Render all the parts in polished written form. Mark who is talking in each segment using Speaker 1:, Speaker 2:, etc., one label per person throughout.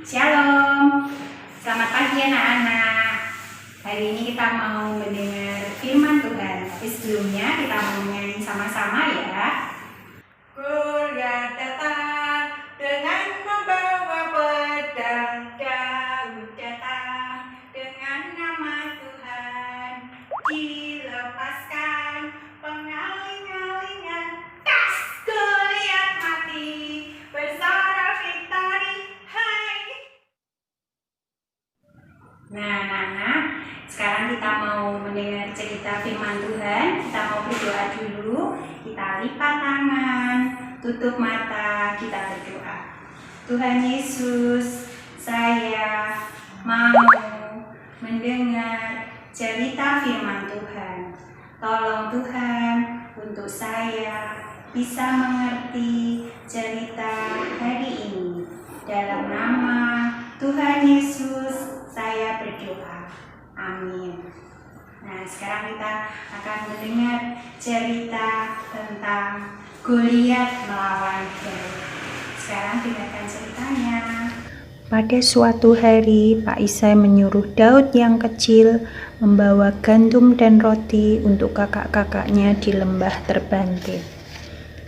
Speaker 1: Shalom, selamat pagi anak-anak. Hari ini kita mau mendengar firman Tuhan. Tapi sebelumnya kita mau nyanyi sama-sama ya.
Speaker 2: Goliat datang dengan membawa pedang, Daud datang dengan nama Tuhan. Dilepaskan pengaling-alingan, tas Goliat mati, bersorak victory, hai.
Speaker 1: Nah anak-anak, sekarang kita mau mendengar cerita firman Tuhan. Kita mau berdoa dulu. Kita lipat tangan, tutup mata, kita berdoa. Tuhan Yesus, saya mau mendengar cerita firman Tuhan. Tolong Tuhan untuk saya bisa mengerti cerita hari ini. Dalam nama Tuhan Yesus saya berdoa. Amin. Nah, sekarang kita akan mendengar cerita tentang Goliat melawan Daud. Sekarang dengarkan ceritanya.
Speaker 3: Pada suatu hari, Pak Isai menyuruh Daud yang kecil membawa gandum dan roti untuk kakak-kakaknya di lembah Terbante.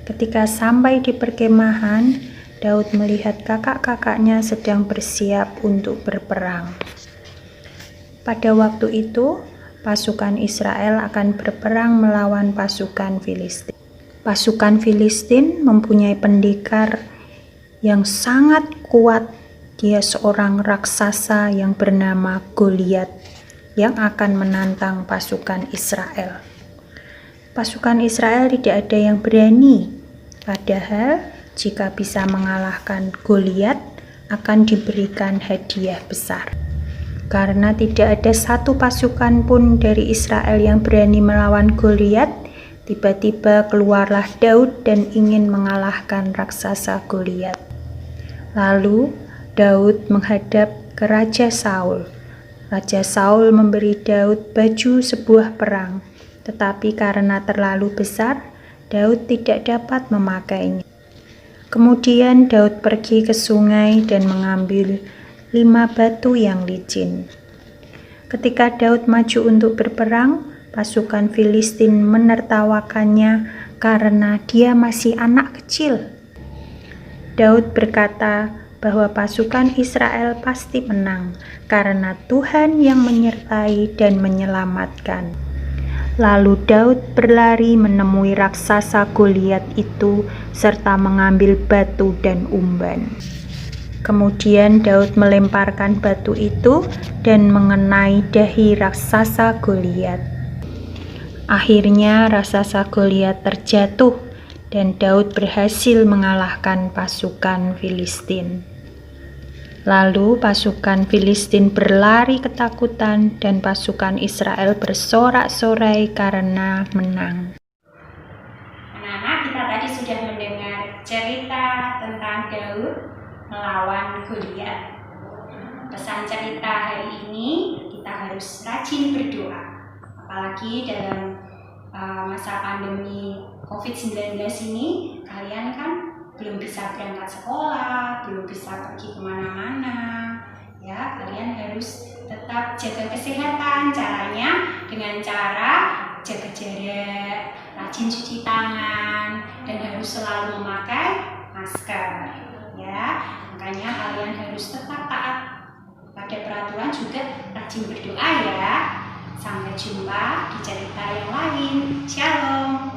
Speaker 3: Ketika sampai di perkemahan, Daud melihat kakak-kakaknya sedang bersiap untuk berperang. Pada waktu itu, pasukan Israel akan berperang melawan pasukan Filistin. Pasukan Filistin mempunyai pendekar yang sangat kuat. Dia seorang raksasa yang bernama Goliat yang akan menantang pasukan Israel. Pasukan Israel tidak ada yang berani, padahal jika bisa mengalahkan Goliat akan diberikan hadiah besar. Karena tidak ada satu pasukan pun dari Israel yang berani melawan Goliat, tiba-tiba keluarlah Daud dan ingin mengalahkan raksasa Goliat. Lalu Daud menghadap ke Raja Saul. Raja Saul memberi Daud baju sebuah perang, tetapi karena terlalu besar, Daud tidak dapat memakainya. Kemudian Daud pergi ke sungai dan mengambil 5 batu yang licin. Ketika Daud maju untuk berperang, pasukan Filistin menertawakannya karena dia masih anak kecil. Daud berkata bahwa pasukan Israel pasti menang karena Tuhan yang menyertai dan menyelamatkan. Lalu Daud berlari menemui raksasa Goliat itu serta mengambil batu dan umban. Kemudian Daud melemparkan batu itu dan mengenai dahi raksasa Goliat. Akhirnya raksasa Goliat terjatuh dan Daud berhasil mengalahkan pasukan Filistin. Lalu pasukan Filistin berlari ketakutan dan pasukan Israel bersorak-sorai karena menang.
Speaker 1: Anak-anak, kita tadi sudah mendengar cerita tentang Daud melawan Goliat. Pesan cerita hari ini, kita harus rajin berdoa. Apalagi dalam masa pandemi COVID-19 ini, kalian kan belum bisa berangkat sekolah, belum bisa pergi kemana-mana. Ya, kalian harus tetap jaga kesehatan. Caranya dengan cara jaga jarak, rajin cuci tangan, dan harus selalu memakai masker. Ya, makanya kalian harus tetap taat pada peraturan, juga rajin berdoa ya. Sampai jumpa di cerita yang lain. Shalom.